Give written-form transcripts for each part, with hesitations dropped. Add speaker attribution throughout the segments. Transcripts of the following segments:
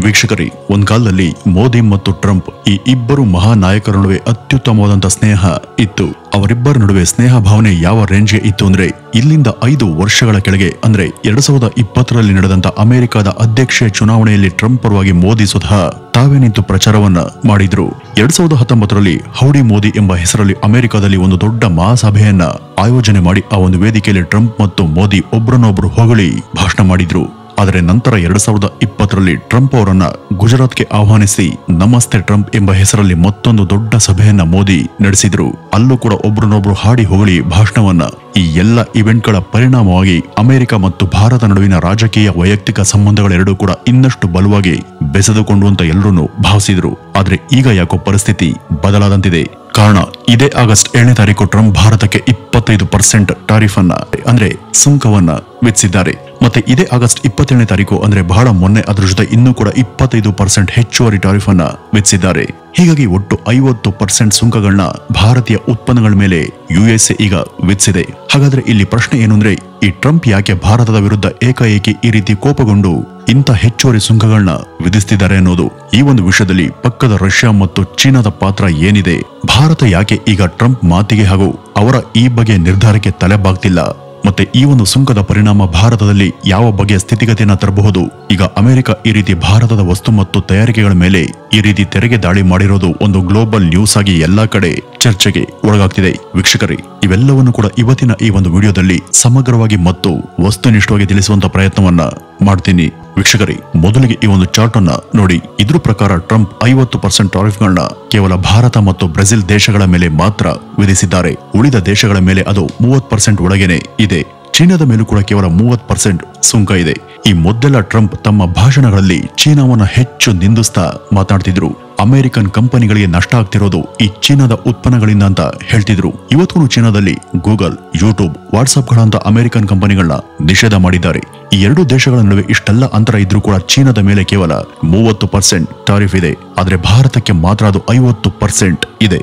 Speaker 1: ವೀಕ್ಷಕರೇ, ಒಂದ್ ಕಾಲದಲ್ಲಿ ಮೋದಿ ಮತ್ತು ಟ್ರಂಪ್ ಈ ಇಬ್ಬರು ಮಹಾನಾಯಕರ ನಡುವೆ ಅತ್ಯುತ್ತಮವಾದಂತಹ ಸ್ನೇಹ ಇತ್ತು. ಅವರಿಬ್ಬರ ನಡುವೆ ಸ್ನೇಹ ಭಾವನೆ ಯಾವ ರೇಂಜ್ಗೆ ಇತ್ತು ಅಂದ್ರೆ, ಇಲ್ಲಿಂದ 5 ವರ್ಷಗಳ ಕೆಳಗೆ ಅಂದ್ರೆ 2020ರಲ್ಲಿ ನಡೆದಂತ ಅಮೆರಿಕದ ಅಧ್ಯಕ್ಷೀಯ ಚುನಾವಣೆಯಲ್ಲಿ ಟ್ರಂಪ್ ಪರವಾಗಿ ಮೋದಿ ಸ್ವತಃ ತಾವೇ ನಿಂತು ಪ್ರಚಾರವನ್ನ ಮಾಡಿದ್ರು. 2019ರಲ್ಲಿ ಹೌಡಿ ಮೋದಿ ಎಂಬ ಹೆಸರಲ್ಲಿ ಅಮೆರಿಕದಲ್ಲಿ ಒಂದು ದೊಡ್ಡ ಮಹಾಸಭೆಯನ್ನ ಆಯೋಜನೆ ಮಾಡಿ ಆ ಒಂದು ವೇದಿಕೆಯಲ್ಲಿ ಟ್ರಂಪ್ ಮತ್ತು ಮೋದಿ ಒಬ್ಬರನ್ನೊಬ್ಬರು ಹೊಗಳಿ ಭಾಷಣ ಮಾಡಿದ್ರು. ಆದರೆ ನಂತರ 2020ರಲ್ಲಿ ಟ್ರಂಪ್ ಅವರನ್ನ ಗುಜರಾತ್ಗೆ ಆಹ್ವಾನಿಸಿ ನಮಸ್ತೆ ಟ್ರಂಪ್ ಎಂಬ ಹೆಸರಲ್ಲಿ ಮತ್ತೊಂದು ದೊಡ್ಡ ಸಭೆಯನ್ನ ಮೋದಿ ನಡೆಸಿದ್ರು. ಅಲ್ಲೂ ಕೂಡ ಒಬ್ಬರನ್ನೊಬ್ರು ಹಾಡಿ ಹೊಗಳಿ ಭಾಷಣವನ್ನ. ಈ ಎಲ್ಲ ಇವೆಂಟ್ಗಳ ಪರಿಣಾಮವಾಗಿ ಅಮೆರಿಕ ಮತ್ತು ಭಾರತ ನಡುವಿನ ರಾಜಕೀಯ ವೈಯಕ್ತಿಕ ಸಂಬಂಧಗಳೆರಡೂ ಕೂಡ ಇನ್ನಷ್ಟು ಬಲವಾಗಿ ಬೆಸೆದುಕೊಂಡು ಅಂತ ಎಲ್ಲರೂ ಭಾವಿಸಿದ್ರು. ಆದ್ರೆ ಈಗ ಯಾಕೋ ಪರಿಸ್ಥಿತಿ ಬದಲಾದಂತಿದೆ. ಕಾರಣ, ಇದೇ ಆಗಸ್ಟ್ 7ನೇ ತಾರೀಕು ಟ್ರಂಪ್ ಭಾರತಕ್ಕೆ 25% ಟಾರಿಫ್ ಅನ್ನ ಅಂದ್ರೆ ಸುಂಕವನ್ನ ವಿಧಿಸಿದ್ದಾರೆ. ಮತ್ತೆ ಇದೇ ಆಗಸ್ಟ್ 27ನೇ ತಾರೀಕು ಅಂದ್ರೆ ಬಹಳ ಮೊನ್ನೆ ಅದರ ಜೊತೆ ಇನ್ನೂ ಕೂಡ 25% ಹೆಚ್ಚುವರಿ ಟಾರಿಫ್ ಅನ್ನ ವಿಧಿಸಿದ್ದಾರೆ. ಹೀಗಾಗಿ ಒಟ್ಟು 50% ಸುಂಕಗಳನ್ನ ಭಾರತೀಯ ಉತ್ಪನ್ನಗಳ ಮೇಲೆ ಯುಎಸ್ಎ ಈಗ ವಿಧಿಸಿದೆ. ಹಾಗಾದ್ರೆ ಇಲ್ಲಿ ಪ್ರಶ್ನೆ ಏನು ಅಂದ್ರೆ, ಈ ಟ್ರಂಪ್ ಯಾಕೆ ಭಾರತದ ವಿರುದ್ಧ ಏಕಾಏಕಿ ಈ ರೀತಿ ಕೋಪಗೊಂಡು ಇಂಥ ಹೆಚ್ಚುವರಿ ಸುಂಕಗಳನ್ನ ವಿಧಿಸುತ್ತಿದ್ದಾರೆ ಅನ್ನೋದು. ಈ ಒಂದು ವಿಷಯದಲ್ಲಿ ಪಕ್ಕದ ರಷ್ಯಾ ಮತ್ತು ಚೀನಾದ ಪಾತ್ರ ಏನಿದೆ? ಭಾರತ ಯಾಕೆ ಈಗ ಟ್ರಂಪ್ ಮಾತಿಗೆ ಹಾಗೂ ಅವರ ಈ ಬಗೆಯ ನಿರ್ಧಾರಕ್ಕೆ ತಲೆಬಾಗ್ತಿಲ್ಲ? ಮತ್ತೆ ಈ ಒಂದು ಸುಂಕದ ಪರಿಣಾಮ ಭಾರತದಲ್ಲಿ ಯಾವ ಬಗೆಯ ಸ್ಥಿತಿಗತಿಯನ್ನ ತರಬಹುದು? ಈಗ ಅಮೆರಿಕ ಈ ರೀತಿ ಭಾರತದ ವಸ್ತು ಮತ್ತು ತಯಾರಿಕೆಗಳ ಮೇಲೆ ಈ ರೀತಿ ತೆರಿಗೆ ದಾಳಿ ಮಾಡಿರೋದು ಒಂದು ಗ್ಲೋಬಲ್ ನ್ಯೂಸ್ ಆಗಿ ಎಲ್ಲಾ ಕಡೆ ಚರ್ಚೆಗೆ ಒಳಗಾಗ್ತಿದೆ. ವೀಕ್ಷಕರೇ, ಇವೆಲ್ಲವನ್ನು ಕೂಡ ಇವತ್ತಿನ ಈ ಒಂದು ವಿಡಿಯೋದಲ್ಲಿ ಸಮಗ್ರವಾಗಿ ಮತ್ತು ವಸ್ತುನಿಷ್ಠವಾಗಿ ತಿಳಿಸುವಂತ ಪ್ರಯತ್ನವನ್ನ ಮಾಡ್ತೀನಿ. ವೀಕ್ಷಕರೇ, ಮೊದಲಿಗೆ ಈ ಒಂದು ಚಾರ್ಟ್ ಅನ್ನ ನೋಡಿ. ಇದ್ರ ಪ್ರಕಾರ ಟ್ರಂಪ್ 50% ಟಾರಿಫ್ಗಳನ್ನ ಕೇವಲ ಭಾರತ ಮತ್ತು ಬ್ರೆಜಿಲ್ ದೇಶಗಳ ಮೇಲೆ ಮಾತ್ರ ವಿಧಿಸಿದ್ದಾರೆ. ಉಳಿದ ದೇಶಗಳ ಮೇಲೆ ಅದು 30% ಒಳಗೇನೆ ಇದೆ. ಚೀನಾದ ಮೇಲೂ ಕೂಡ ಕೇವಲ 30% ಸುಂಕ ಇದೆ. ಈ ಮೊದಲ ಟ್ರಂಪ್ ತಮ್ಮ ಭಾಷಣಗಳಲ್ಲಿ ಚೀನಾವನ್ನ ಹೆಚ್ಚು ನಿಂದಿಸ್ತಾ ಮಾತಾಡ್ತಿದ್ರು. ಅಮೆರಿಕನ್ ಕಂಪನಿಗಳಿಗೆ ನಷ್ಟ ಆಗ್ತಿರೋದು ಈ ಚೀನಾದ ಉತ್ಪನ್ನಗಳಿಂದ ಅಂತ ಹೇಳ್ತಿದ್ರು. ಇವತ್ತು ಚೀನಾದಲ್ಲಿ ಗೂಗಲ್, ಯೂಟ್ಯೂಬ್, ವಾಟ್ಸ್ಆಪ್ ಗಳಂತ ಅಮೆರಿಕನ್ ಕಂಪನಿಗಳನ್ನ ನಿಷೇಧ ಮಾಡಿದ್ದಾರೆ. ಈ ಎರಡು ದೇಶಗಳ ನಡುವೆ ಇಷ್ಟೆಲ್ಲ ಅಂತರ ಇದ್ರೂ ಕೂಡ ಚೀನಾದ ಮೇಲೆ ಕೇವಲ 30% ಟಾರಿಫ್ ಇದೆ. ಆದ್ರೆ ಭಾರತಕ್ಕೆ ಮಾತ್ರ ಅದು 50% ಇದೆ.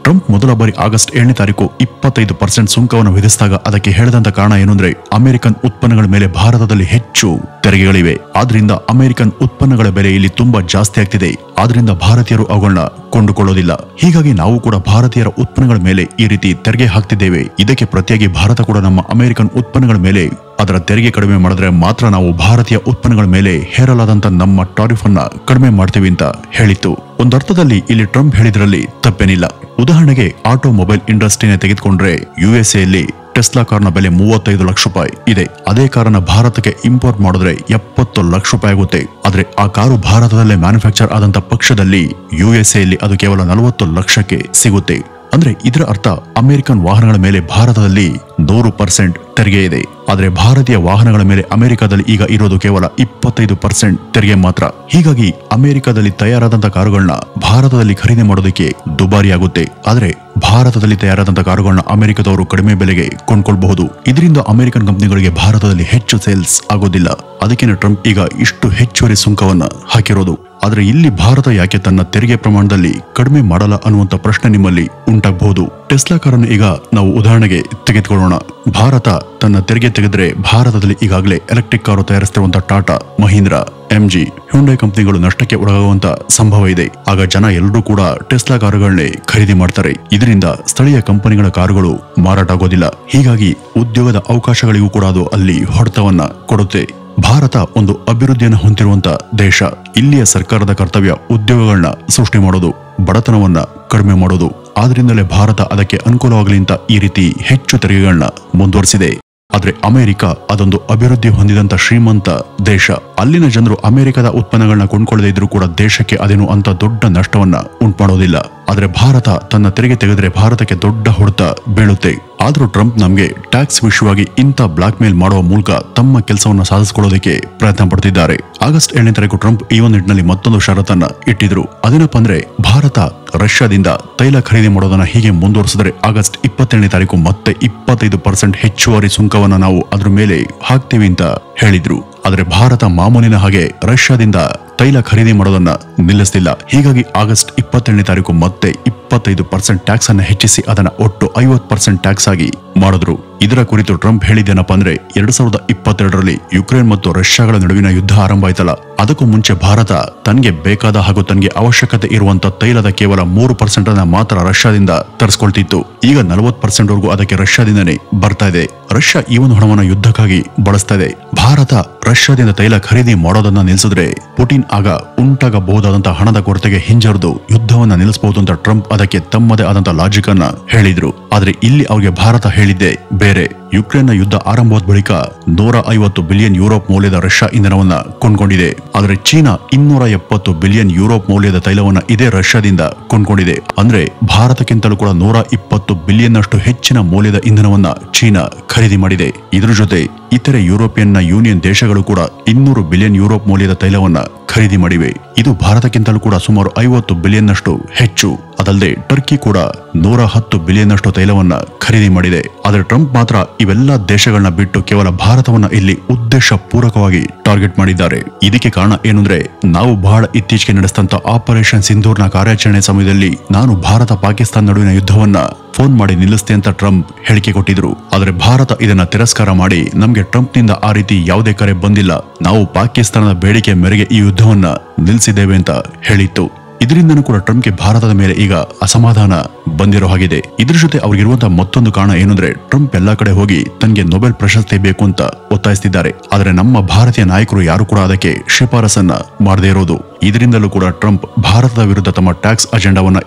Speaker 1: ಟ್ರಂಪ್ ಮೊದಲ ಬಾರಿ ಆಗಸ್ಟ್ 7ನೇ ತಾರೀಕು 25% ಸುಂಕವನ್ನು ವಿಧಿಸಿದಾಗ ಅದಕ್ಕೆ ಹೇಳಿದಂತ ಕಾರಣ ಏನು ಅಂದ್ರೆ, ಅಮೆರಿಕನ್ ಉತ್ಪನ್ನಗಳ ಮೇಲೆ ಭಾರತದಲ್ಲಿ ಹೆಚ್ಚು ತೆರಿಗೆಗಳಿವೆ. ಆದ್ರಿಂದ ಅಮೆರಿಕನ್ ಉತ್ಪನ್ನಗಳ ಬೆಲೆ ಇಲ್ಲಿ ತುಂಬಾ ಜಾಸ್ತಿ ಆಗ್ತಿದೆ. ಆದ್ರಿಂದ ಭಾರತೀಯರು ಅವುಗಳನ್ನ ಕೊಂಡುಕೊಳ್ಳೋದಿಲ್ಲ. ಹೀಗಾಗಿ ನಾವು ಕೂಡ ಭಾರತೀಯರ ಉತ್ಪನ್ನಗಳ ಮೇಲೆ ಈ ರೀತಿ ತೆರಿಗೆ ಹಾಕ್ತಿದ್ದೇವೆ. ಇದಕ್ಕೆ ಪ್ರತಿಯಾಗಿ ಭಾರತ ಕೂಡ ನಮ್ಮ ಅಮೆರಿಕನ್ ಉತ್ಪನ್ನಗಳ ಮೇಲೆ ಅದರ ತೆರಿಗೆ ಕಡಿಮೆ ಮಾಡಿದ್ರೆ ಮಾತ್ರ ನಾವು ಭಾರತೀಯ ಉತ್ಪನ್ನಗಳ ಮೇಲೆ ಹೇರಲಾದಂತ ನಮ್ಮ ಟಾರಿಫ್ ಅನ್ನ ಕಡಿಮೆ ಮಾಡ್ತೀವಿ ಅಂತ ಹೇಳಿತ್ತು. ಒಂದರ್ಥದಲ್ಲಿ ಇಲ್ಲಿ ಟ್ರಂಪ್ ಹೇಳಿದ್ರಲ್ಲಿ ತಪ್ಪೇನಿಲ್ಲ. ಉದಾಹರಣೆಗೆ ಆಟೋಮೊಬೈಲ್ ಇಂಡಸ್ಟ್ರಿನೇ ತೆಗೆದುಕೊಂಡ್ರೆ ಯುಎಸ್ಎಯಲ್ಲಿ ಟೆಸ್ಲಾ ಕಾರ್ನ ಬೆಲೆ 35 ಲಕ್ಷ ರೂಪಾಯಿ ಇದೆ. ಅದೇ ಕಾರನ್ನ ಭಾರತಕ್ಕೆ ಇಂಪೋರ್ಟ್ ಮಾಡಿದ್ರೆ 70 ಲಕ್ಷ ರೂಪಾಯಿ ಆಗುತ್ತೆ. ಆದ್ರೆ ಆ ಕಾರು ಭಾರತದಲ್ಲೇ ಮ್ಯಾನುಫ್ಯಾಕ್ಚರ್ ಆದಂತ ಪಕ್ಷದಲ್ಲಿ ಯುಎಸ್ಎಯಲ್ಲಿ ಅದು ಕೇವಲ 40 ಲಕ್ಷಕ್ಕೆ ಸಿಗುತ್ತೆ. ಅಂದ್ರೆ ಇದರ ಅರ್ಥ ಅಮೆರಿಕನ್ ವಾಹನಗಳ ಮೇಲೆ ಭಾರತದಲ್ಲಿ 100% ತೆರಿಗೆ ಇದೆ. ಆದ್ರೆ ಭಾರತೀಯ ವಾಹನಗಳ ಮೇಲೆ ಅಮೆರಿಕದಲ್ಲಿ ಈಗ ಇರೋದು ಕೇವಲ 25% ತೆರಿಗೆ ಮಾತ್ರ. ಹೀಗಾಗಿ ಅಮೆರಿಕದಲ್ಲಿ ತಯಾರಾದಂತ ಕಾರುಗಳನ್ನ ಭಾರತದಲ್ಲಿ ಖರೀದಿ ಮಾಡೋದಕ್ಕೆ ದುಬಾರಿಯಾಗುತ್ತೆ. ಆದ್ರೆ ಭಾರತದಲ್ಲಿ ತಯಾರಾದಂತ ಕಾರುಗಳನ್ನ ಅಮೆರಿಕದವರು ಕಡಿಮೆ ಬೆಲೆಗೆ ಕೊಂಡ್ಕೊಳ್ಬಹುದು. ಇದರಿಂದ ಅಮೆರಿಕನ್ ಕಂಪನಿಗಳಿಗೆ ಭಾರತದಲ್ಲಿ ಹೆಚ್ಚು ಸೇಲ್ಸ್ ಆಗೋದಿಲ್ಲ. ಅದಕ್ಕೇನೆ ಟ್ರಂಪ್ ಈಗ ಇಷ್ಟು ಹೆಚ್ಚುವರಿ ಸುಂಕವನ್ನ ಹಾಕಿರೋದು. ಆದ್ರೆ ಇಲ್ಲಿ ಭಾರತ ಯಾಕೆ ತನ್ನ ತೆರಿಗೆ ಪ್ರಮಾಣದಲ್ಲಿ ಕಡಿಮೆ ಮಾಡಲ್ಲ ಅನ್ನುವಂತ ಪ್ರಶ್ನೆ ನಿಮ್ಮಲ್ಲಿ ಉಂಟಾಗಬಹುದು. ಟೆಸ್ಲಾ ಕಾರನ್ನು ಈಗ ನಾವು ಉದಾಹರಣೆಗೆ ತೆಗೆದುಕೊಳ್ಳೋಣ. ಭಾರತ ತನ್ನ ತೆರಿಗೆ ತೆಗೆದ್ರೆ ಭಾರತದಲ್ಲಿ ಈಗಾಗಲೇ ಎಲೆಕ್ಟ್ರಿಕ್ ಕಾರು ತಯಾರಿಸುತ್ತಿರುವಂತಹ ಟಾಟಾ, ಮಹೀಂದ್ರ, ಎಂಜಿ, ಹ್ಯುಂಡೈ ಕಂಪನಿಗಳು ನಷ್ಟಕ್ಕೆ ಒಳಗಾಗುವಂತ ಸಂಭವ ಇದೆ. ಆಗ ಜನ ಎಲ್ಲರೂ ಕೂಡ ಟೆಸ್ಲಾ ಕಾರುಗಳನ್ನೇ ಖರೀದಿ ಮಾಡ್ತಾರೆ. ಇದರಿಂದ ಸ್ಥಳೀಯ ಕಂಪನಿಗಳ ಕಾರುಗಳು ಮಾರಾಟ ಆಗೋದಿಲ್ಲ. ಹೀಗಾಗಿ ಉದ್ಯೋಗದ ಅವಕಾಶಗಳಿಗೂ ಕೂಡ ಅದು ಅಲ್ಲಿ ಹೊಡೆತವನ್ನ ಕೊಡುತ್ತೆ. ಭಾರತ ಒಂದು ಅಭಿವೃದ್ಧಿಯನ್ನು ಹೊಂದಿರುವಂತ ದೇಶ. ಇಲ್ಲಿಯ ಸರ್ಕಾರದ ಕರ್ತವ್ಯ ಉದ್ಯೋಗಗಳನ್ನ ಸೃಷ್ಟಿ ಮಾಡೋದು, ಬಡತನವನ್ನ ಕಡಿಮೆ ಮಾಡೋದು. ಆದ್ರಿಂದಲೇ ಭಾರತ ಅದಕ್ಕೆ ಅನುಕೂಲವಾಗಲಿ ಅಂತ ಈ ರೀತಿ ಹೆಚ್ಚು ತೆರಿಗೆಗಳನ್ನ ಮುಂದುವರಿಸಿದೆ. ಆದ್ರೆ ಅಮೆರಿಕ ಅದೊಂದು ಅಭಿವೃದ್ಧಿ ಹೊಂದಿದಂತ ಶ್ರೀಮಂತ ದೇಶ. ಅಲ್ಲಿನ ಜನರು ಅಮೆರಿಕದ ಉತ್ಪನ್ನಗಳನ್ನ ಕೊಂಡ್ಕೊಳ್ಳದೆ ಇದ್ರೂ ಕೂಡ ದೇಶಕ್ಕೆ ಅದೇನು ಅಂತ ದೊಡ್ಡ ನಷ್ಟವನ್ನ ಉಂಟು ಮಾಡೋದಿಲ್ಲ. ಆದ್ರೆ ಭಾರತ ತನ್ನ ತೆರಿಗೆ ತೆಗೆದ್ರೆ ಭಾರತಕ್ಕೆ ದೊಡ್ಡ ಹೊಡೆತ ಬೀಳುತ್ತೆ. ಆದ್ರೂ ಟ್ರಂಪ್ ನಮ್ಗೆ ಟ್ಯಾಕ್ಸ್ ವಿಷಯವಾಗಿ ಇಂಥ ಬ್ಲಾಕ್ ಮೇಲ್ ಮಾಡುವ ಮೂಲಕ ತಮ್ಮ ಕೆಲಸವನ್ನ ಸಾಧಿಸಿಕೊಳ್ಳೋದಕ್ಕೆ ಪ್ರಯತ್ನ ಪಡ್ತಿದ್ದಾರೆ. ಆಗಸ್ಟ್ 7ನೇ ತಾರೀಕು ಟ್ರಂಪ್ ಈ ಒಂದು ನಿಟ್ಟಿನಲ್ಲಿ ಮತ್ತೊಂದು ಷರತ್ತನ್ನ ಇಟ್ಟಿದ್ರು. ಅದೇನಪ್ಪ ಅಂದ್ರೆ, ಭಾರತ ರಷ್ಯಾದಿಂದ ತೈಲ ಖರೀದಿ ಮಾಡೋದನ್ನ ಹೀಗೆ ಮುಂದುವರಿಸಿದ್ರೆ ಆಗಸ್ಟ್ 27ನೇ ತಾರೀಕು ಮತ್ತೆ 25% ಹೆಚ್ಚುವರಿ ಸುಂಕವನ್ನ ನಾವು ಅದ್ರ ಮೇಲೆ ಹಾಕ್ತೀವಿ ಅಂತ ಹೇಳಿದ್ರು. ಆದ್ರೆ ಭಾರತ ಮಾಮೂಲಿನ ಹಾಗೆ ರಷ್ಯಾದಿಂದ ತೈಲ ಖರೀದಿ ಮಾಡೋದನ್ನ ನಿಲ್ಲಿಸಲಿಲ್ಲ. ಹೀಗಾಗಿ ಆಗಸ್ಟ್ 27ನೇ ತಾರೀಕು ಮತ್ತೆ 25% ಟ್ಯಾಕ್ಸ್ ಅನ್ನ ಹೆಚ್ಚಿಸಿ ಅದನ್ನ ಒಟ್ಟು 50% ಟ್ಯಾಕ್ಸ್ ಆಗಿ ಮಾಡಿದ್ರು. ಇದರ ಕುರಿತು ಟ್ರಂಪ್ ಹೇಳಿದ್ದೇನಪ್ಪ ಅಂದ್ರೆ, 2022ರಲ್ಲಿ ಯುಕ್ರೇನ್ ಮತ್ತು ರಷ್ಯಾಗಳ ನಡುವಿನ ಯುದ್ಧ ಆರಂಭ ಆಯ್ತಲ್ಲ, ಅದಕ್ಕೂ ಮುಂಚೆ ಭಾರತ ತನಗೆ ಬೇಕಾದ ಹಾಗೂ ತನಗೆ ಅವಶ್ಯಕತೆ ಇರುವಂತ ತೈಲದ ಕೇವಲ 3% ಅನ್ನ ಮಾತ್ರ ರಷ್ಯಾದಿಂದ ತರಿಸ್ಕೊಳ್ತಿತ್ತು. ಈಗ 40% ವರೆಗೂ ಅದಕ್ಕೆ ರಷ್ಯಾದಿಂದನೇ ಬರ್ತಾ ಇದೆ. ರಷ್ಯಾ ಈ ಒಂದು ಹಣವನ್ನು ಯುದ್ಧಕ್ಕಾಗಿ ಬಳಸ್ತಾ ಇದೆ. ಭಾರತ ರಷ್ಯಾದಿಂದ ತೈಲ ಖರೀದಿ ಮಾಡೋದನ್ನ ನಿಲ್ಲಿಸಿದ್ರೆ ಪುಟಿನ್ ಆಗ ಉಂಟಾಗಬಹುದಾದಂತಹ ಹಣದ ಕೊರತೆಗೆ ಹಿಂಜರಿದು ಯುದ್ಧವನ್ನ ನಿಲ್ಲಿಸಬಹುದು ಅಂತ ಟ್ರಂಪ್ ಅದಕ್ಕೆ ತಮ್ಮದೇ ಆದಂತಹ ಲಾಜಿಕ್ ಅನ್ನ ಹೇಳಿದ್ರು. ಆದ್ರೆ ಇಲ್ಲಿ ಅವರಿಗೆ ಭಾರತ ಹೇಳಿದ್ದೆ ಬೇರೆ. ಯುಕ್ರೇನ್ನ ಯುದ್ಧ ಆರಂಭವಾದ ಬಳಿಕ 150 ಬಿಲಿಯನ್ ಯುರೋಪ್ ಮೌಲ್ಯದ ರಷ್ಯಾ ಇಂಧನವನ್ನ ಕೊಂಡ್ಕೊಂಡಿದೆ. ಆದರೆ ಚೀನಾ 270 ಬಿಲಿಯನ್ ಯುರೋಪ್ ಮೌಲ್ಯದ ತೈಲವನ್ನ ಇದೇ ರಷ್ಯಾದಿಂದ ಕೊಂಡ್ಕೊಂಡಿದೆ. ಅಂದ್ರೆ ಭಾರತಕ್ಕಿಂತಲೂ ಕೂಡ 120 ಬಿಲಿಯನ್ ಅಷ್ಟು ಹೆಚ್ಚಿನ ಮೌಲ್ಯದ ಇಂಧನವನ್ನ ಚೀನಾ ಖರೀದಿ ಮಾಡಿದೆ. ಇದರ ಜೊತೆ ಇತರೆ ಯುರೋಪಿಯನ್ ಯೂನಿಯನ್ ದೇಶಗಳು ಕೂಡ 200 ಬಿಲಿಯನ್ ಯುರೋಪ್ ಮೌಲ್ಯದ ತೈಲವನ್ನ ಖರೀದಿ ಮಾಡಿವೆ. ಇದು ಭಾರತಕ್ಕಿಂತಲೂ ಕೂಡ ಸುಮಾರು 50 ಬಿಲಿಯನ್ ಅಷ್ಟು ಹೆಚ್ಚು. ಅದಲ್ಲದೆ ಟರ್ಕಿ ಕೂಡ 110 ಬಿಲಿಯನ್ ಅಷ್ಟು ತೈಲವನ್ನ ಖರೀದಿ ಮಾಡಿದೆ. ಆದರೆ ಟ್ರಂಪ್ ಮಾತ್ರ ಇವೆಲ್ಲ ದೇಶಗಳನ್ನ ಬಿಟ್ಟು ಕೇವಲ ಭಾರತವನ್ನ ಇಲ್ಲಿ ಉದ್ದೇಶ ಪೂರ್ವಕವಾಗಿ ಟಾರ್ಗೆಟ್ ಮಾಡಿದ್ದಾರೆ. ಇದಕ್ಕೆ ಕಾರಣ ಏನಂದ್ರೆ, ನಾವು ಬಹಳ ಇತ್ತೀಚೆಗೆ ನಡೆಸಿದಂತ ಆಪರೇಷನ್ ಸಿಂಧೂರ್ನ ಕಾರ್ಯಾಚರಣೆ ಸಮಯದಲ್ಲಿ ನಾನು ಭಾರತ ಪಾಕಿಸ್ತಾನ ನಡುವಿನ ಯುದ್ಧವನ್ನ ಫೋನ್ ಮಾಡಿ ನಿಲ್ಲಿಸ್ತೆ ಅಂತ ಟ್ರಂಪ್ ಹೇಳಿಕೆ ಕೊಟ್ಟಿದ್ರು. ಆದರೆ ಭಾರತ ಇದನ್ನ ತಿರಸ್ಕಾರ ಮಾಡಿ ನಮ್ಗೆ ಟ್ರಂಪ್ ನಿಂದ ಆ ರೀತಿ ಯಾವುದೇ ಕರೆ ಬಂದಿಲ್ಲ, ನಾವು ಪಾಕಿಸ್ತಾನದ ಬೇಡಿಕೆ ಮೇರೆಗೆ ಈ ಯುದ್ಧವನ್ನ ನಿಲ್ಲಿಸಿದ್ದೇವೆ ಅಂತ ಹೇಳಿತ್ತು. ಇದರಿಂದನೂ ಕೂಡ ಟ್ರಂಪ್ಗೆ ಭಾರತದ ಮೇಲೆ ಈಗ ಅಸಮಾಧಾನ ಬಂದಿರೋ ಹಾಗಿದೆ. ಇದ್ರ ಜೊತೆ ಅವ್ರಿಗಿರುವಂತಹ ಮತ್ತೊಂದು ಕಾರಣ ಏನಂದ್ರೆ, ಟ್ರಂಪ್ ಎಲ್ಲಾ ಕಡೆ ಹೋಗಿ ತನಗೆ ನೊಬೆಲ್ ಪ್ರಶಸ್ತಿ ಬೇಕು ಅಂತ ಒತ್ತಾಯಿಸ್ತಿದ್ದಾರೆ. ಆದರೆ ನಮ್ಮ ಭಾರತೀಯ ನಾಯಕರು ಯಾರು ಕೂಡ ಅದಕ್ಕೆ ಶಿಫಾರಸನ್ನ ಮಾಡದೇ ಇರೋದು. ಇದರಿಂದಲೂ ಕೂಡ ಟ್ರಂಪ್ ಭಾರತದ ವಿರುದ್ಧ ತಮ್ಮ ಟ್ಯಾಕ್ಸ್ ಅಜೆಂಡಾವನ್ನ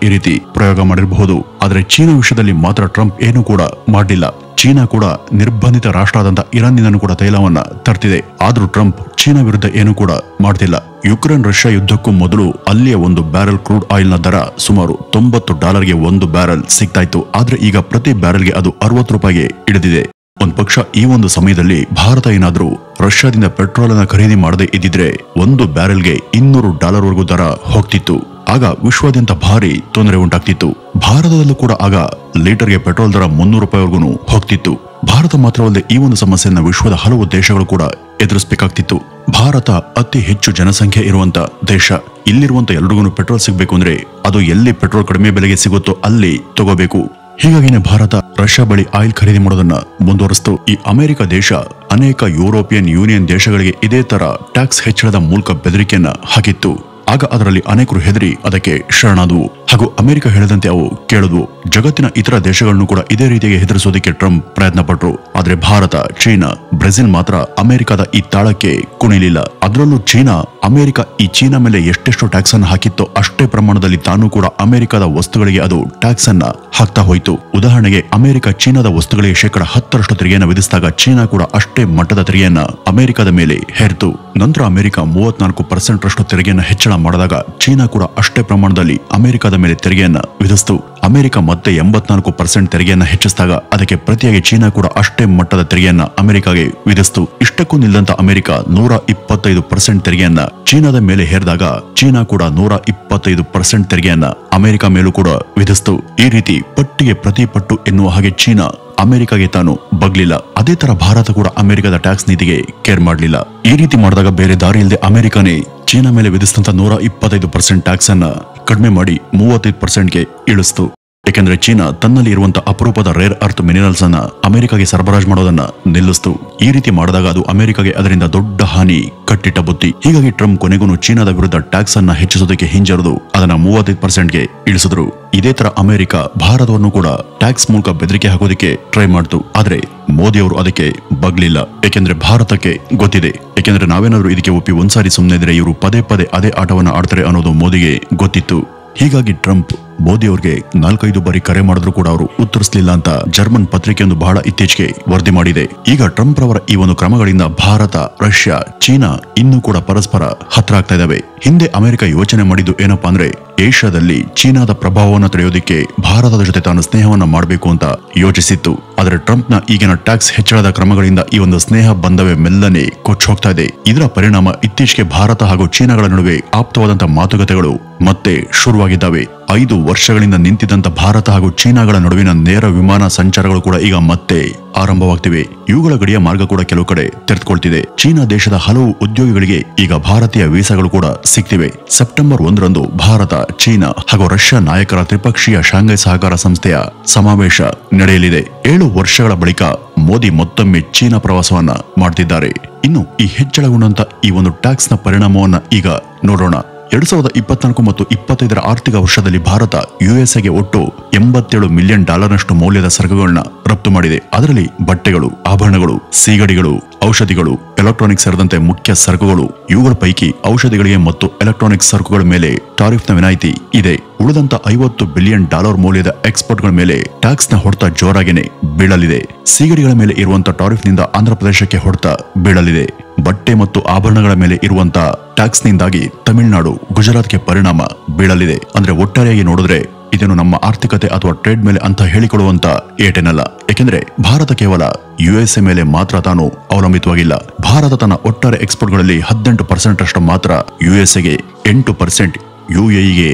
Speaker 1: ಈ ರೀತಿ ಪ್ರಯೋಗ ಮಾಡಿರಬಹುದು. ಆದರೆ ಚೀನಾ ವಿಷಯದಲ್ಲಿ ಮಾತ್ರ ಟ್ರಂಪ್ ಏನೂ ಕೂಡ ಮಾಡಲಿಲ್ಲ. ಚೀನಾ ಕೂಡ ನಿರ್ಬಂಧಿತ ರಾಷ್ಟ್ರ ಆದಂತ ಇರಾನ್ನಿಂದನೂ ಕೂಡ ತೈಲವನ್ನ ತರ್ತಿದೆ. ಆದ್ರೂ ಟ್ರಂಪ್ ಚೀನಾ ವಿರುದ್ಧ ಏನೂ ಕೂಡ ಮಾಡ್ತಿಲ್ಲ. ಯುಕ್ರೇನ್ ರಷ್ಯಾ ಯುದ್ಧಕ್ಕೂ ಮೊದಲು ಅಲ್ಲಿಯ ಒಂದು ಬ್ಯಾರೆಲ್ ಕ್ರೂಡ್ ಆಯಿಲ್ ನ ದರ ಸುಮಾರು $90ಗೆ 1 ಬ್ಯಾರೆಲ್ ಸಿಗ್ತಾ ಇತ್ತು. ಆದ್ರೆ ಈಗ ಪ್ರತಿ ಬ್ಯಾರೆಲ್ಗೆ ಅದು $60ಗೆ ಇಳಿದಿದೆ. ಒಂದ್ ಪಕ್ಷ ಈ ಒಂದು ಸಮಯದಲ್ಲಿ ಭಾರತ ಏನಾದ್ರೂ ರಷ್ಯಾದಿಂದ ಪೆಟ್ರೋಲ್ ಅನ್ನ ಖರೀದಿ ಮಾಡದೇ ಇದ್ದಿದ್ರೆ 1 ಬ್ಯಾರೆಲ್ಗೆ $200 ವರೆಗೂ ದರ ಹೋಗ್ತಿತ್ತು. ಆಗ ವಿಶ್ವಾದ್ಯಂತ ಭಾರಿ ತೊಂದರೆ ಉಂಟಾಗ್ತಿತ್ತು. ಭಾರತದಲ್ಲೂ ಕೂಡ ಆಗ ಲೀಟರ್ಗೆ ಪೆಟ್ರೋಲ್ ದರ $300ವರೆಗೂ ಹೋಗ್ತಿತ್ತು. ಭಾರತ ಮಾತ್ರವಲ್ಲದೆ ಈ ಒಂದು ಸಮಸ್ಯೆಯನ್ನ ವಿಶ್ವದ ಹಲವು ದೇಶಗಳು ಕೂಡ ಎದುರಿಸಬೇಕಾಗ್ತಿತ್ತು. ಭಾರತ ಅತಿ ಹೆಚ್ಚು ಜನಸಂಖ್ಯೆ ಇರುವಂತ ದೇಶ. ಇಲ್ಲಿರುವಂತ ಎಲ್ರಿಗೂ ಪೆಟ್ರೋಲ್ ಸಿಗಬೇಕು ಅಂದ್ರೆ ಅದು ಎಲ್ಲಿ ಪೆಟ್ರೋಲ್ ಕಡಿಮೆ ಬೆಲೆಗೆ ಸಿಗುತ್ತೋ ಅಲ್ಲಿ ತಗೋಬೇಕು. ಹೀಗಾಗಿನೇ ಭಾರತ ರಷ್ಯಾ ಬಳಿ ಆಯಿಲ್ ಖರೀದಿ ಮಾಡೋದನ್ನ ಮುಂದುವರಿಸಿತು. ಈ ಅಮೆರಿಕ ದೇಶ ಅನೇಕ ಯುರೋಪಿಯನ್ ಯೂನಿಯನ್ ದೇಶಗಳಿಗೆ ಇದೇ ತರ ಟ್ಯಾಕ್ಸ್ ಹೆಚ್ಚಳದ ಮೂಲಕ ಬೆದರಿಕೆಯನ್ನ ಹಾಕಿತ್ತು. ಆಗ ಅದರಲ್ಲಿ ಅನೇಕರು ಹೆದರಿ ಅದಕ್ಕೆ ಶರಣಾದವು ಹಾಗೂ ಅಮೆರಿಕ ಹೇಳಿದಂತೆ ಅವು ಕೇಳಿದ್ವು. ಜಗತ್ತಿನ ಇತರ ದೇಶಗಳನ್ನು ಕೂಡ ಇದೇ ರೀತಿಯಾಗಿ ಹೆದರಿಸೋದಕ್ಕೆ ಟ್ರಂಪ್ ಪ್ರಯತ್ನ ಪಟ್ರು. ಆದ್ರೆ ಭಾರತ, ಚೀನಾ, ಬ್ರೆಜಿಲ್ ಮಾತ್ರ ಅಮೆರಿಕದ ಈ ತಾಳಕ್ಕೆ ಕುಣಿಲಿಲ್ಲ. ಅದರಲ್ಲೂ ಚೀನಾ, ಅಮೆರಿಕ ಈ ಚೀನಾ ಮೇಲೆ ಎಷ್ಟೆಷ್ಟು ಟ್ಯಾಕ್ಸ್ ಅನ್ನು ಹಾಕಿತ್ತೋ ಅಷ್ಟೇ ಪ್ರಮಾಣದಲ್ಲಿ ತಾನು ಕೂಡ ಅಮೆರಿಕದ ವಸ್ತುಗಳಿಗೆ ಅದು ಟ್ಯಾಕ್ಸ್ ಅನ್ನ ಹಾಕ್ತಾ ಹೋಯಿತು. ಉದಾಹರಣೆಗೆ ಅಮೆರಿಕ ಚೀನಾದ ವಸ್ತುಗಳಿಗೆ 10% ತೆರಿಗೆಯನ್ನು ವಿಧಿಸಿದಾಗ ಚೀನಾ ಕೂಡ ಅಷ್ಟೇ ಮಟ್ಟದ ತೆರಿಗೆಯನ್ನ ಅಮೆರಿಕದ ಮೇಲೆ ಹೇರಿತು. ನಂತರ ಅಮೆರಿಕ 34% ರಷ್ಟು ತೆರಿಗೆಯನ್ನು ಹೆಚ್ಚಳ ಮಾಡಿದಾಗ ಚೀನಾ ಕೂಡ ಅಷ್ಟೇ ಪ್ರಮಾಣದಲ್ಲಿ ಅಮೆರಿಕದ ಮೇಲೆ ತೆರಿಗೆಯನ್ನ ವಿಧಿಸಿತು. ಅಮೆರಿಕ ಮತ್ತೆ 84% ತೆರಿಗೆಯನ್ನ ಹೆಚ್ಚಿಸಿದಾಗ ಅದಕ್ಕೆ ಪ್ರತಿಯಾಗಿ ಚೀನಾ ಕೂಡ ಅಷ್ಟೇ ಮಟ್ಟದ ತೆರಿಗೆಯನ್ನ ಅಮೆರಿಕಾಗೆ ವಿಧಿಸಿತು. ಇಷ್ಟಕ್ಕೂ ನಿಲ್ಲದಂತ ಅಮೆರಿಕ 125% ತೆರಿಗೆಯನ್ನ ಚೀನಾದ ಮೇಲೆ ಹೇರಿದಾಗ ಚೀನಾ ಕೂಡ 125% ತೆರಿಗೆಯನ್ನ ಅಮೆರಿಕ ಮೇಲೂ ಕೂಡ ವಿಧಿಸಿತು. ಈ ರೀತಿ ಪಟ್ಟಿಗೆ ಪ್ರತಿ ಪಟ್ಟು ಎನ್ನುವ ಹಾಗೆ ಚೀನಾ ಅಮೆರಿಕಾಗೆ ತಾನು ಬಗ್ಲಿಲ್ಲ. ಅದೇ ತರ ಭಾರತ ಕೂಡ ಅಮೆರಿಕದ ಟ್ಯಾಕ್ಸ್ ನೀತಿಗೆ ಕೇರ್ ಮಾಡಲಿಲ್ಲ. ಈ ರೀತಿ ಮಾಡಿದಾಗ ಬೇರೆ ದಾರಿ ಇಲ್ಲದೆ ಅಮೆರಿಕನೇ ಚೀನಾ ಮೇಲೆ ವಿಧಿಸಿದಂತ 125% ಟ್ಯಾಕ್ಸ್ ಅನ್ನ ಕಡಿಮೆ ಮಾಡಿ 35%ಗೆ ಇಳಿಸಿತು. ಏಕೆಂದ್ರೆ ಚೀನಾ ತನ್ನಲ್ಲಿ ಇರುವಂತಹ ಅಪರೂಪದ ರೇರ್ ಅರ್ತ್ ಮಿನರಲ್ಸ್ ಅನ್ನ ಅಮೆರಿಕಾಗೆ ಸರಬರಾಜು ಮಾಡೋದನ್ನ ನಿಲ್ಲಿಸಿತು. ಈ ರೀತಿ ಮಾಡಿದಾಗ ಅದು ಅಮೆರಿಕಾಗೆ ಅದರಿಂದ ದೊಡ್ಡ ಹಾನಿ ಕಟ್ಟಿಟ್ಟ ಬುತ್ತಿ. ಹೀಗಾಗಿ ಟ್ರಂಪ್ ಕೊನೆಗೂ ಚೀನಾದ ವಿರುದ್ಧ ಟ್ಯಾಕ್ಸ್ ಅನ್ನ ಹೆಚ್ಚಿಸೋದಕ್ಕೆ ಹಿಂಜರಿದು ಅದನ್ನ 35%ಗೆ ಇಳಿಸಿದ್ರು. ಇದೇ ತರ ಅಮೆರಿಕ ಭಾರತವನ್ನು ಕೂಡ ಟ್ಯಾಕ್ಸ್ ಮೂಲಕ ಬೆದರಿಕೆ ಹಾಕೋದಕ್ಕೆ ಟ್ರೈ ಮಾಡ್ತು. ಆದ್ರೆ ಮೋದಿ ಅವರು ಅದಕ್ಕೆ ಬಗ್ಲಿಲ್ಲ. ಏಕೆಂದ್ರೆ ಭಾರತಕ್ಕೆ ಗೊತ್ತಿದೆ, ಏಕೆಂದ್ರೆ ನಾವೇನಾದ್ರೂ ಇದಕ್ಕೆ ಒಪ್ಪಿ ಒಂದ್ಸಾರಿ ಸುಮ್ಮನೆ ಇದ್ರೆ ಇವರು ಪದೇ ಪದೇ ಅದೇ ಆಟವನ್ನ ಆಡ್ತಾರೆ ಅನ್ನೋದು ಮೋದಿಗೆ ಗೊತ್ತಿತ್ತು. ಹೀಗಾಗಿ ಟ್ರಂಪ್ ಮೋದಿ ಅವರಿಗೆ 4-5 ಬಾರಿ ಕರೆ ಮಾಡಿದ್ರು ಕೂಡ ಅವರು ಉತ್ತರಿಸಲಿಲ್ಲ ಅಂತ ಜರ್ಮನ್ ಪತ್ರಿಕೆಯೊಂದು ಬಹಳ ಇತ್ತೀಚೆಗೆ ವರದಿ ಮಾಡಿದೆ. ಈಗ ಟ್ರಂಪ್ ರವರ ಈ ಒಂದು ಕ್ರಮಗಳಿಂದ ಭಾರತ, ರಷ್ಯಾ, ಚೀನಾ ಇನ್ನೂ ಕೂಡ ಪರಸ್ಪರ ಹತ್ರ ಆಗ್ತಾ ಇದ್ದಾವೆ. ಹಿಂದೆ ಅಮೆರಿಕ ಯೋಚನೆ ಮಾಡಿದ್ದು ಏನಪ್ಪಾ ಅಂದ್ರೆ, ಏಷ್ಯಾದಲ್ಲಿ ಚೀನಾದ ಪ್ರಭಾವವನ್ನು ತಡೆಯೋದಿಕ್ಕೆ ಭಾರತದ ಜೊತೆ ತಾನು ಸ್ನೇಹವನ್ನ ಮಾಡಬೇಕು ಅಂತ ಯೋಚಿಸಿತ್ತು. ಆದರೆ ಟ್ರಂಪ್ನ ಈಗಿನ ಟ್ಯಾಕ್ಸ್ ಹೆಚ್ಚಳದ ಕ್ರಮಗಳಿಂದ ಈ ಒಂದು ಸ್ನೇಹ ಬಂಧವೇ ಮೆಲ್ಲನೆ ಕೊಚ್ಚ ಹೋಗ್ತಾ ಇದೆ. ಇದರ ಪರಿಣಾಮ ಇತ್ತೀಚೆಗೆ ಭಾರತ ಹಾಗೂ ಚೀನಾಗಳ ನಡುವೆ ಆಪ್ತವಾದಂತಹ ಮಾತುಕತೆಗಳು ಮತ್ತೆ ಶುರುವಾಗಿದ್ದಾವೆ. 5 ವರ್ಷಗಳಿಂದ ನಿಂತಿದ್ದಂತ ಭಾರತ ಹಾಗೂ ಚೀನಾಗಳ ನಡುವಿನ ನೇರ ವಿಮಾನ ಸಂಚಾರಗಳು ಕೂಡ ಈಗ ಮತ್ತೆ ಆರಂಭವಾಗ್ತಿವೆ. ಇವುಗಳ ಗಡಿಯ ಮಾರ್ಗ ಕೂಡ ಕೆಲವು ಕಡೆ ತೆರೆದುಕೊಳ್ತಿದೆ. ಚೀನಾ ದೇಶದ ಹಲವು ಉದ್ಯೋಗಿಗಳಿಗೆ ಈಗ ಭಾರತೀಯ ವೀಸಾಗಳು ಕೂಡ ಸಿಗ್ತಿವೆ. ಸೆಪ್ಟೆಂಬರ್ 1ರಂದು ಭಾರತ, ಚೀನಾ ಹಾಗೂ ರಷ್ಯಾ ನಾಯಕರ ತ್ರಿಪಕ್ಷೀಯ ಶಾಂಘೈ ಸಹಕಾರ ಸಂಸ್ಥೆಯ ಸಮಾವೇಶ ನಡೆಯಲಿದೆ. 7 ವರ್ಷಗಳ ಬಳಿಕ ಮೋದಿ ಮತ್ತೊಮ್ಮೆ ಚೀನಾ ಪ್ರವಾಸವನ್ನ ಮಾಡ್ತಿದ್ದಾರೆ. ಇನ್ನು ಈ ಹೆಚ್ಚಳಗೊಂಡಂತ ಈ ಒಂದು ಟ್ಯಾಕ್ಸ್ ನ ಪರಿಣಾಮವನ್ನ ಈಗ ನೋಡೋಣ. 2024 ಮತ್ತು 25ರ ಆರ್ಥಿಕ ವರ್ಷದಲ್ಲಿ ಭಾರತ ಯುಎಸ್ಎಗೆ ಒಟ್ಟು $87 ಮಿಲಿಯನ್ ನಷ್ಟು ಮೌಲ್ಯದ ಸರಕುಗಳನ್ನ ರಫ್ತು ಮಾಡಿದೆ. ಅದರಲ್ಲಿ ಬಟ್ಟೆಗಳು, ಆಭರಣಗಳು, ಸೀಗಡಿಗಳು, ಔಷಧಿಗಳು, ಎಲೆಕ್ಟ್ರಾನಿಕ್ಸ್ ಸೇರಿದಂತೆ ಮುಖ್ಯ ಸರಕುಗಳು. ಇವುಗಳ ಪೈಕಿ ಔಷಧಿಗಳಿಗೆ ಮತ್ತು ಎಲೆಕ್ಟ್ರಾನಿಕ್ಸ್ ಸರಕುಗಳ ಮೇಲೆ ಟಾರಿಫ್ನ ವಿನಾಯಿತಿ ಇದೆ. ಉಳಿದಂತ $50 ಬಿಲಿಯನ್ ಮೌಲ್ಯದ ಎಕ್ಸ್ಪೋರ್ಟ್ಗಳ ಮೇಲೆ ಟ್ಯಾಕ್ಸ್ ನ ಹೊಡೆತ ಜೋರಾಗಿನೇ ಬೀಳಲಿದೆ. ಸೀಗಡಿಗಳ ಮೇಲೆ ಇರುವಂತ ಟಾರಿಫ್ನಿಂದ ಆಂಧ್ರಪ್ರದೇಶಕ್ಕೆ ಹೊಡೆತ ಬೀಳಲಿದೆ. ಬಟ್ಟೆ ಮತ್ತು ಆಭರಣಗಳ ಮೇಲೆ ಇರುವಂತ ಟ್ಯಾಕ್ಸ್ ನಿಂದಾಗಿ ತಮಿಳುನಾಡು, ಗುಜರಾತ್ಗೆ ಪರಿಣಾಮ ಬೀಳಲಿದೆ. ಅಂದ್ರೆ ಒಟ್ಟಾರೆಯಾಗಿ ನೋಡಿದ್ರೆ ಇದನ್ನು ನಮ್ಮ ಆರ್ಥಿಕತೆ ಅಥವಾ ಟ್ರೇಡ್ ಮೇಲೆ ಅಂತ ಹೇಳಿಕೊಳ್ಳುವಂತ ಏಟೇನಲ್ಲ. ಯಾಕೆಂದ್ರೆ ಭಾರತ ಕೇವಲ ಯುಎಸ್ಎ ಮೇಲೆ ಮಾತ್ರ ತಾನು ಅವಲಂಬಿತವಾಗಿಲ್ಲ. ಭಾರತ ತನ್ನ ಒಟ್ಟಾರೆ ಎಕ್ಸ್ಪೋರ್ಟ್ಗಳಲ್ಲಿ 18% ಅಷ್ಟು ಮಾತ್ರ ಯುಎಸ್ಎಗೆ, 8% ಯುಎಇಗೆ,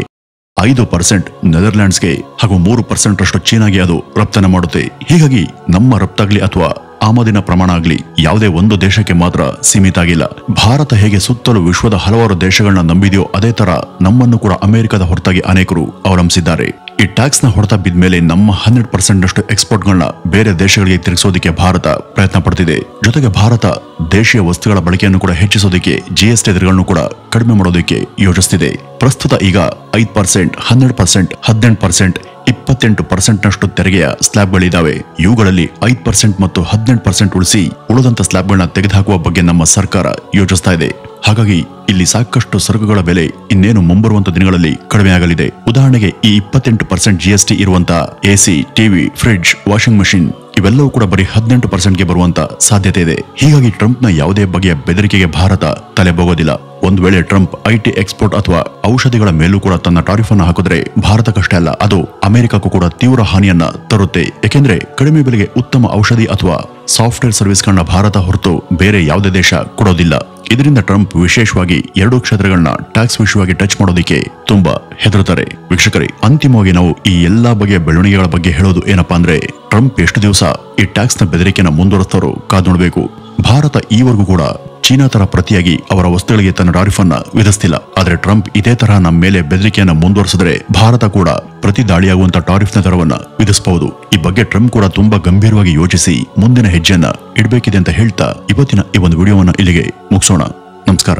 Speaker 1: 5% ನೆದರ್ಲ್ಯಾಂಡ್ಸ್ಗೆ ಹಾಗೂ 3% ಅಷ್ಟು ಚೀನಾಗೆ ಅದು ರಫ್ತನ್ನ ಮಾಡುತ್ತೆ. ಹೀಗಾಗಿ ನಮ್ಮ ರಫ್ತಾಗ್ಲಿ ಅಥವಾ ಆಮದಿನ ಪ್ರಮಾಣ ಆಗ್ಲಿ ಯಾವುದೇ ಒಂದು ದೇಶಕ್ಕೆ ಮಾತ್ರ ಸೀಮಿತ ಆಗಿಲ್ಲ. ಭಾರತ ಹೇಗೆ ಸುತ್ತಲೂ ವಿಶ್ವದ ಹಲವಾರು ದೇಶಗಳನ್ನ ನಂಬಿದೆಯೋ ಅದೇ ತರ ನಮ್ಮನ್ನು ಕೂಡ ಅಮೆರಿಕದ ಹೊರತಾಗಿ ಅನೇಕರು ಅವಲಂಬಿಸಿದ್ದಾರೆ. ಈ ಟ್ಯಾಕ್ಸ್ ನ ಹೊಡೆತ ಬಿದ್ಮೇಲೆ ನಮ್ಮ 100% ನಷ್ಟು ಎಕ್ಸ್ಪೋರ್ಟ್ಗಳನ್ನ ಬೇರೆ ದೇಶಗಳಿಗೆ ತಿರುಗಿಸೋದಕ್ಕೆ ಭಾರತ ಪ್ರಯತ್ನ ಪಡ್ತಿದೆ. ಜೊತೆಗೆ ಭಾರತ ದೇಶೀಯ ವಸ್ತುಗಳ ಬಳಕೆಯನ್ನು ಕೂಡ ಹೆಚ್ಚಿಸೋದಕ್ಕೆ ಜಿಎಸ್ಟಿ ದರಗಳನ್ನು ಕೂಡ ಕಡಿಮೆ ಮಾಡೋದಕ್ಕೆ ಯೋಚಿಸುತ್ತಿದೆ. ಪ್ರಸ್ತುತ ಈಗ 5%, 12%, 18%, 28% ನಷ್ಟು ತೆರಿಗೆಯ ಸ್ಲ್ಯಾಬ್ಗಳಿದ್ದಾವೆ. ಇವುಗಳಲ್ಲಿ 5% ಮತ್ತು 18% ಉಳಿಸಿ ಉಳಿದಂತ ಸ್ಲ್ಯಾಬ್ಗಳನ್ನ ತೆಗೆದುಹಾಕುವ ಬಗ್ಗೆ ನಮ್ಮ ಸರ್ಕಾರ ಯೋಚಿಸ್ತಾ ಇದೆ. ಹಾಗಾಗಿ ಇಲ್ಲಿ ಸಾಕಷ್ಟು ಸರಕುಗಳ ಬೆಲೆ ಇನ್ನೇನು ಮುಂಬರುವಂತ ದಿನಗಳಲ್ಲಿ ಕಡಿಮೆಯಾಗಲಿದೆ. ಉದಾಹರಣೆಗೆ ಈ 28% ಜಿಎಸ್ಟಿ ಇರುವಂತ AC, TV, fridge, washing machine ಇವೆಲ್ಲವೂ ಕೂಡ ಬರೀ 18%ಗೆ ಬರುವಂತ ಸಾಧ್ಯತೆ ಇದೆ. ಹೀಗಾಗಿ ಟ್ರಂಪ್ನ ಯಾವುದೇ ಬಗೆಯ ಬೆದರಿಕೆಗೆ ಭಾರತ ತಲೆಬೋಗೋದಿಲ್ಲ. ಒಂದು ವೇಳೆ ಟ್ರಂಪ್ ಐಟಿ ಎಕ್ಸ್ಪೋರ್ಟ್ ಅಥವಾ ಔಷಧಿಗಳ ಮೇಲೂ ಕೂಡ ತನ್ನ ಟಾರಿಫ್ ಅನ್ನು ಹಾಕಿದ್ರೆ ಭಾರತಕ್ಕಷ್ಟೇ ಅಲ್ಲ, ಅದು ಅಮೆರಿಕಕ್ಕೂ ಕೂಡ ತೀವ್ರ ಹಾನಿಯನ್ನ ತರುತ್ತೆ. ಯಾಕೆಂದ್ರೆ ಕಡಿಮೆ ಬೆಲೆಗೆ ಉತ್ತಮ ಔಷಧಿ ಅಥವಾ ಸಾಫ್ಟ್ವೇರ್ ಸರ್ವಿಸ್ಗಳನ್ನ ಭಾರತ ಹೊರತು ಬೇರೆ ಯಾವುದೇ ದೇಶ ಕೊಡೋದಿಲ್ಲ. ಇದರಿಂದ ಟ್ರಂಪ್ ವಿಶೇಷವಾಗಿ 2 ಕ್ಷೇತ್ರಗಳನ್ನ ಟ್ಯಾಕ್ಸ್ ವಿಷಯವಾಗಿ ಟಚ್ ಮಾಡೋದಕ್ಕೆ ತುಂಬಾ ಹೆದರುತ್ತಾರೆ. ವೀಕ್ಷಕರೇ, ಅಂತಿಮವಾಗಿ ನಾವು ಈ ಎಲ್ಲಾ ಬಗೆಯ ಬೆಳವಣಿಗೆಗಳ ಬಗ್ಗೆ ಹೇಳೋದು ಏನಪ್ಪಾ ಅಂದ್ರೆ, ಟ್ರಂಪ್ ಎಷ್ಟು ದಿವಸ ಈ ಟ್ಯಾಕ್ಸ್ ನ ಬೆದರಿಕೆನ ಮುಂದುವರೆಸ್ತಾರೋ ಕಾದು ನೋಡಬೇಕು. ಭಾರತ ಈವರೆಗೂ ಕೂಡ ಚೀನಾ ತರ ಪ್ರತಿಯಾಗಿ ಅವರ ವಸ್ತುಗಳಿಗೆ ತನ್ನ ಟಾರಿಫ್ ಅನ್ನ ವಿಧಿಸ್ತಿಲ್ಲ. ಆದ್ರೆ ಟ್ರಂಪ್ ಇದೇ ತರಹ ನಮ್ಮ ಮೇಲೆ ಬೆದರಿಕೆಯನ್ನ ಮುಂದುವರೆಸಿದ್ರೆ ಭಾರತ ಕೂಡ ಪ್ರತಿ ದಾಳಿಯಾಗುವಂತ ಟಾರಿಫ್ನ ದರವನ್ನ ವಿಧಿಸಬಹುದು. ಈ ಬಗ್ಗೆ ಟ್ರಂಪ್ ಕೂಡ ತುಂಬಾ ಗಂಭೀರವಾಗಿ ಯೋಚಿಸಿ ಮುಂದಿನ ಹೆಜ್ಜೆಯನ್ನ ಇಡಬೇಕಿದೆ ಅಂತ ಹೇಳ್ತಾ ಇವತ್ತಿನ ಈ ಒಂದು ವಿಡಿಯೋವನ್ನ ಇಲ್ಲಿಗೆ ಮುಗಿಸೋಣ. ನಮಸ್ಕಾರ.